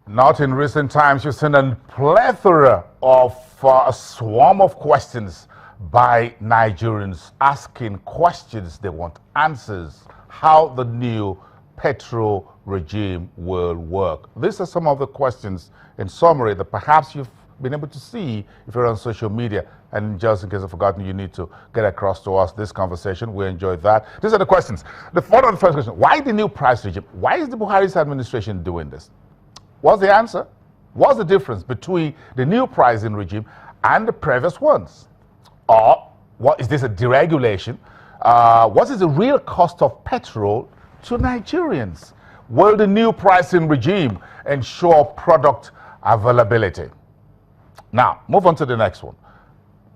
Not in recent times. You've seen a plethora of a swarm of questions by Nigerians asking questions. They want answers. How the new petrol regime will work. These are some of the questions in summary that perhaps you've been able to see if you're on social media. And just in case I've forgotten, you need to get across to us this conversation. We enjoyed that. These are the questions. The first question: why the new price regime? Why is the Buhari's administration doing this? What's the answer? What's the difference between the new pricing regime and the previous ones? Or what is this, a deregulation? What is the real cost of petrol to Nigerians? Will the new pricing regime ensure product availability? Now, move on to the next one.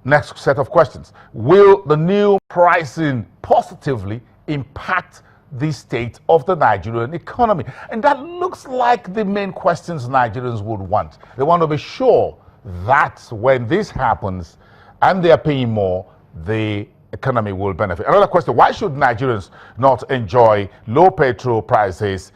Next set of questions. Will the new pricing positively impact the state of the Nigerian economy? And that looks like the main questions Nigerians would want. They want to be sure that when this happens and they are paying more, the economy will benefit. Another question: why should Nigerians not enjoy low petrol prices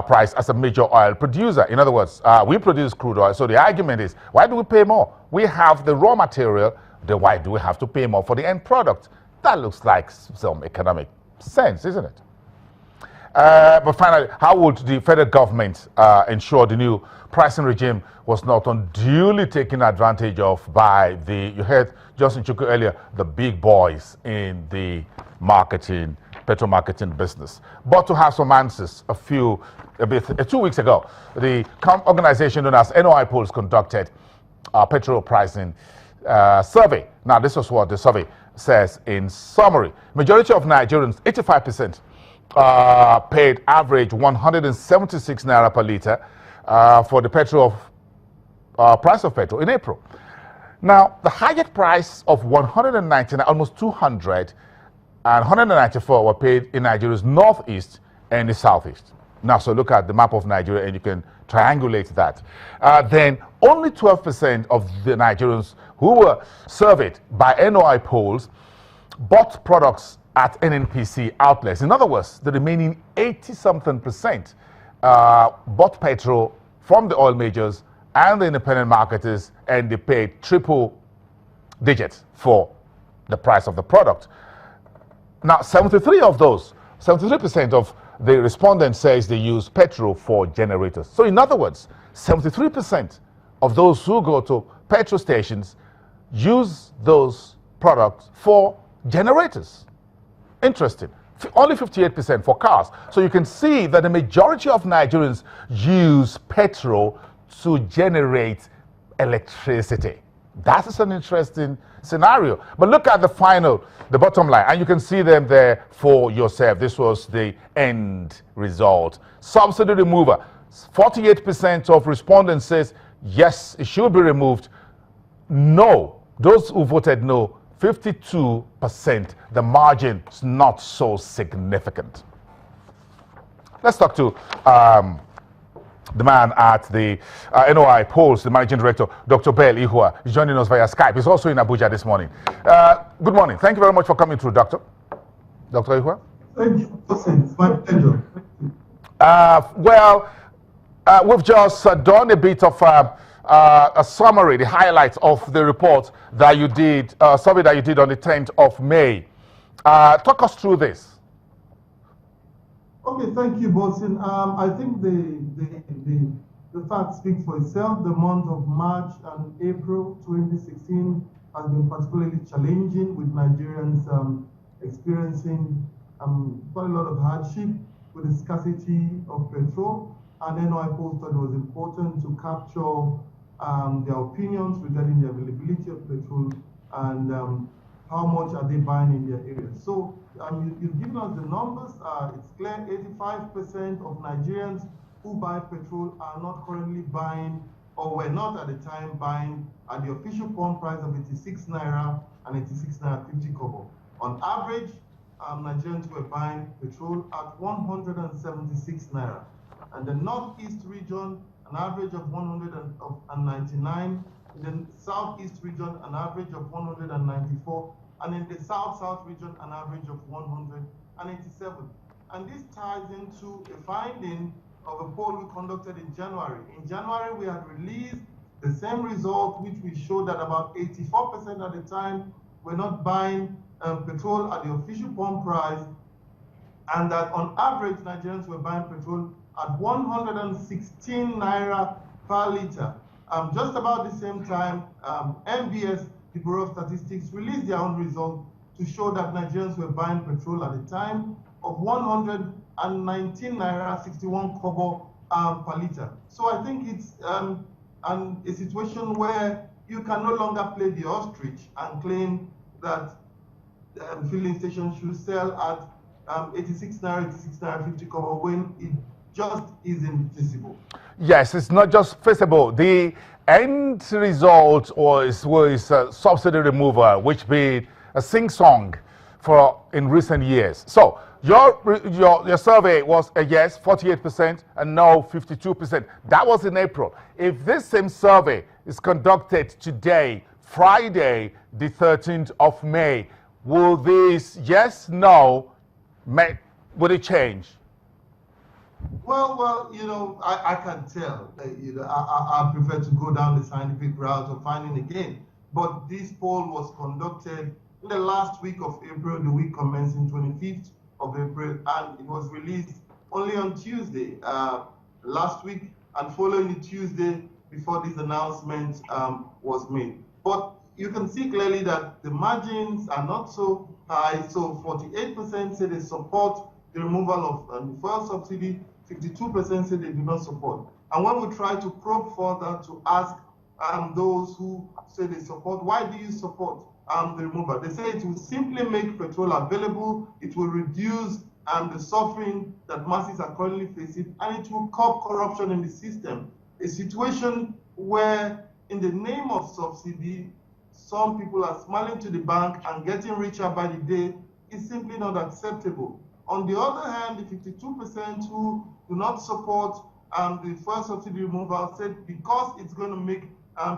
price as a major oil producer? In other words, we produce crude oil, so the argument is, why do we pay more? We have the raw material, then why do we have to pay more for the end product? That looks like some economic sense, isn't it? But finally, how would the federal government ensure the new pricing regime was not unduly taken advantage of by the, you heard Johnson Chukwu earlier, the big boys in the marketing, petrol marketing business? But to have some answers, 2 weeks ago, the organization known as NOI Polls conducted a petrol pricing survey. Now, this is what the survey says in summary. Majority of Nigerians, 85%, paid average 176 naira per liter for the petrol price of petrol in April. Now, the highest price of 199, almost 200, and 194 were paid in Nigeria's northeast and the southeast. Now, so look at the map of Nigeria and you can triangulate that. Then only 12% of the Nigerians who were surveyed by NOI polls bought products at NNPC outlets. In other words, the remaining 80-something% bought petrol from the oil majors and the independent marketers, and they paid triple digits for the price of the product. Now, 73% of the respondents says they use petrol for generators. So in other words, 73% of those who go to petrol stations use those products for generators. Interesting. Only 58% for cars. So you can see that the majority of Nigerians use petrol to generate electricity. That is an interesting scenario. But look at the bottom line, and you can see them there for yourself. This was the end result. Subsidy remover. 48% of respondents says yes, it should be removed. No. Those who voted no, 52%. The margin is not so significant. Let's talk to the man at the NOI Polls, the managing director, Dr. Bell Ihua, is joining us via Skype. He's also in Abuja this morning. Good morning. Thank you very much for coming through, Doctor. Dr. Ihua? Thank you. It's my pleasure. We've just done a bit of a summary, the highlights of the report that you did, survey that you did on the 10th of May. Talk us through this. Okay, thank you, Bosin. I think the facts speak for itself. The month of March and April 2016 has been particularly challenging, with Nigerians experiencing quite a lot of hardship with the scarcity of petrol. And NOI Polls thought it was important to capture their opinions regarding the availability of petrol and how much are they buying in their area. So you've given us the numbers. It's clear 85% of Nigerians who buy petrol are not currently buying, or were not at the time buying, at the official pump price of 86 naira and 86 naira 50 kobo. On average, Nigerians were buying petrol at 176 naira. And the northeast region, an average of 199. In the southeast region, an average of 194. And in the south-south region, an average of 187. And this ties into a finding of a poll we conducted in January. In January, we had released the same result, which we showed that about 84% at the time were not buying petrol at the official pump price, and that on average, Nigerians were buying petrol at 116 naira per liter. Just about the same time, MBS, the Bureau of Statistics, released their own result to show that Nigerians were buying petrol at the time of 119 naira 61 kobo per liter. So I think it's a situation where you can no longer play the ostrich and claim that filling stations should sell at 86 naira, 86 naira 50 kobo when it just isn't feasible. Yes, it's not just feasible. The end result was subsidy removal, which been a sing-song for in recent years. So your survey was a yes, 48%, and no, 52%. That was in April. If this same survey is conducted today, Friday, the 13th of May, will this yes, no, would it change? Well, you know, I can tell. You know, I prefer to go down the scientific route of finding again. But this poll was conducted in the last week of April, the week commencing 25th of April, and it was released only on Tuesday last week, and following the Tuesday before this announcement was made. But you can see clearly that the margins are not so high. So 48% say they support the removal of the fuel subsidy, 52% say they do not support. And when we try to probe further to ask those who say they support, why do you support the removal? They say it will simply make petrol available, it will reduce the suffering that masses are currently facing, and it will curb corruption in the system. A situation where, in the name of subsidy, some people are smiling to the bank and getting richer by the day is simply not acceptable. On the other hand, the 52% who do not support the fuel subsidy removal said because it's going to make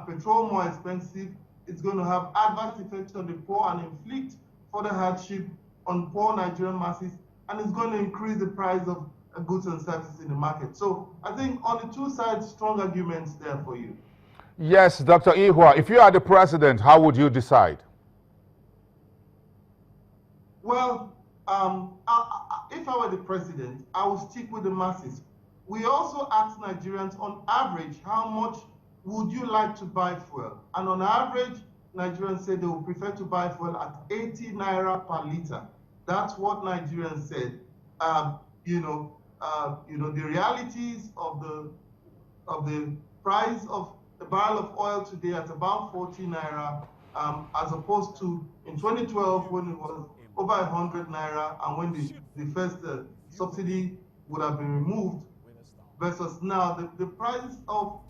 petrol more expensive, it's going to have adverse effects on the poor and inflict further hardship on poor Nigerian masses, and it's going to increase the price of goods and services in the market. So I think on the two sides, strong arguments there for you. Yes, Dr. Ihua, if you are the president, how would you decide? Well, if I were the president, I would stick with the masses. We also asked Nigerians on average, how much would you like to buy fuel? And on average, Nigerians said they would prefer to buy fuel at 80 naira per liter. That's what Nigerians said. The realities of the price of a barrel of oil today at about 40 naira, as opposed to in 2012 when it was over 100 naira, and when the first subsidy would have been removed, versus now the price of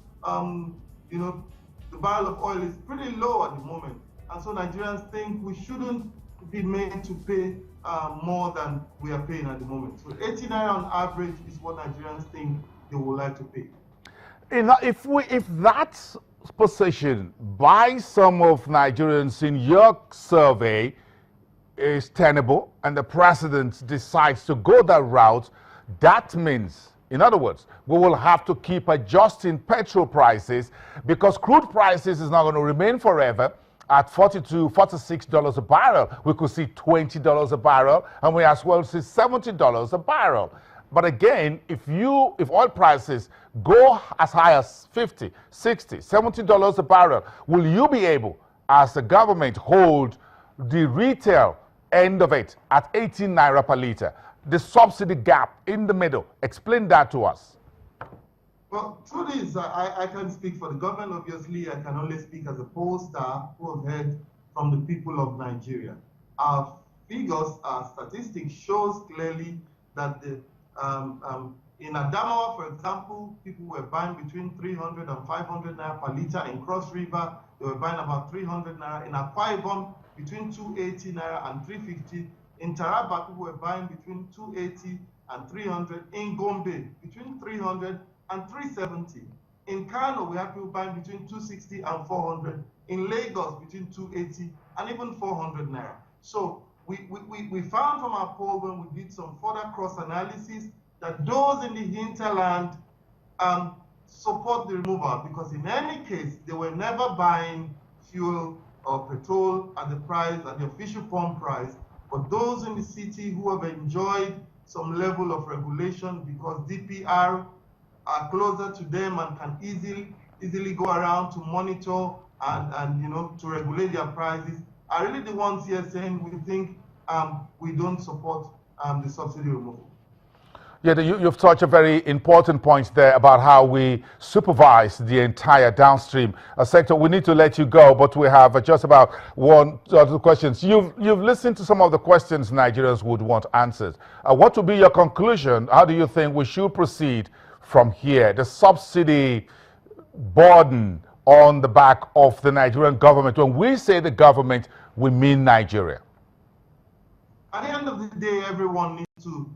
the barrel of oil is pretty low at the moment, and so Nigerians think we shouldn't be made to pay more than we are paying at the moment. So 80 naira on average is what Nigerians think they would like to pay. If that position by some of Nigerians in your survey is tenable and the president decides to go that route, that means, in other words, we will have to keep adjusting petrol prices because crude prices is not going to remain forever at $42, $46 a barrel. We could see $20 a barrel, and we as well see $70 a barrel. But again, if oil prices go as high as $50, $60, $70 a barrel, will you be able, as the government, hold the retail end of it at 18 naira per liter? The subsidy gap in the middle. Explain that to us. Well, truth is, I can't speak for the government, obviously. I can only speak as a pollster who have heard from the people of Nigeria. Our figures, our statistics shows clearly that in Adamawa, for example, people were buying between 300 and 500 naira per liter. In Cross River, they were buying about 300 naira. In Akwa Ibom, between 280 naira and 350. In Taraba, people were buying between 280 and 300. In Gombe, between 300 and 370. In Kano, we have people buying between 260 and 400. In Lagos, between 280 and even 400 naira. So we found from our poll when we did some further cross analysis that those in the hinterland support the removal, because in any case, they were never buying fuel or petrol at the price, at the official pump price. But those in the city who have enjoyed some level of regulation because DPR are closer to them and can easily go around to monitor and to regulate their prices, are really the ones here saying we think we don't support the subsidy removal. Yeah, you've touched a very important point there about how we supervise the entire downstream sector. We need to let you go, but we have just about one or two questions. You've listened to some of the questions Nigerians would want answered. What would be your conclusion? How do you think we should proceed from here? The subsidy burden on the back of the Nigerian government. When we say the government, we mean Nigeria. At the end of the day, everyone needs to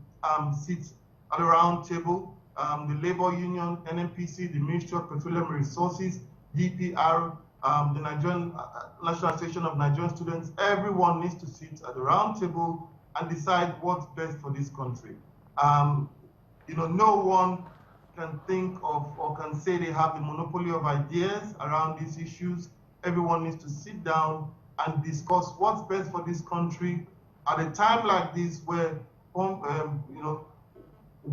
sit at a round table. The labor union, NNPC, the Ministry of Petroleum Resources, DPR, the Nigerian National Association of Nigerian Students, everyone needs to sit at the round table and decide what's best for this country. No one can think of or can say they have the monopoly of ideas around these issues. Everyone needs to sit down and discuss what's best for this country at a time like this where the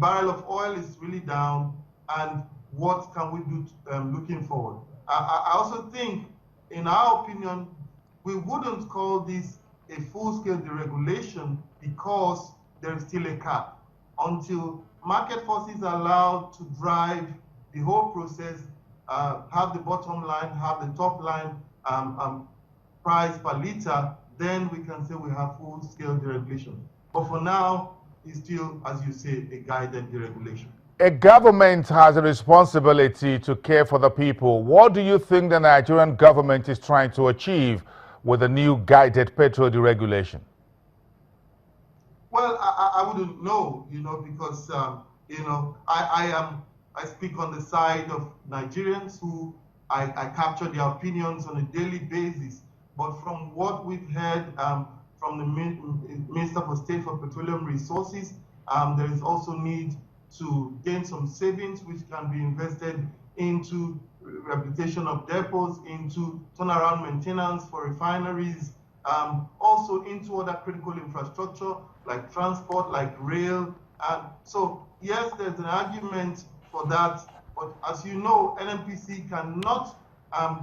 barrel of oil is really down, and what can we do looking forward. I also think, in our opinion, we wouldn't call this a full-scale deregulation because there is still a cap. Until market forces are allowed to drive the whole process, have the bottom line, have the top line price per liter, then we can say we have full-scale deregulation. But for now, it's still, as you say, a guided deregulation. A government has a responsibility to care for the people. What do you think the Nigerian government is trying to achieve with the new guided petrol deregulation? Well, I wouldn't know, because I speak on the side of Nigerians who I capture their opinions on a daily basis. But from what we've heard from the Minister for State for Petroleum Resources, there is also need to gain some savings which can be invested into rehabilitation of depots, into turnaround maintenance for refineries, also into other critical infrastructure like transport, like rail. So yes, there's an argument for that, but as you know, NNPC cannot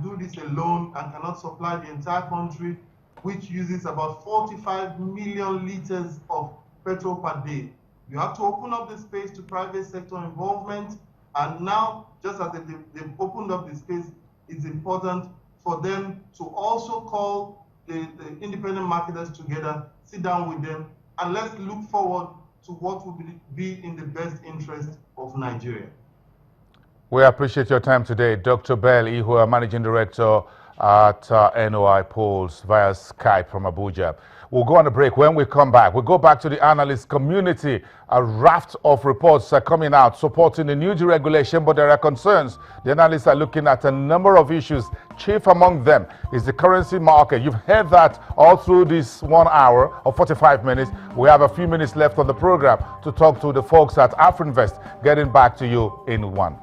do this alone and cannot supply the entire country, which uses about 45 million liters of petrol per day. You have to open up the space to private sector involvement, and now, just as they've opened up the space, it's important for them to also call the independent marketers together, sit down with them, and let's look forward to what will be in the best interest of Nigeria. We appreciate your time today, Dr. Bell Ihua, Managing Director at NOI Polls via Skype from Abuja. We'll go on a break. When we come back, we'll go back to the analyst community. A raft of reports are coming out supporting the new deregulation, but there are concerns. The analysts are looking at a number of issues. Chief among them is the currency market. You've heard that all through this 1 hour or 45 minutes. We have a few minutes left on the program to talk to the folks at Afrinvest. Getting back to you in one.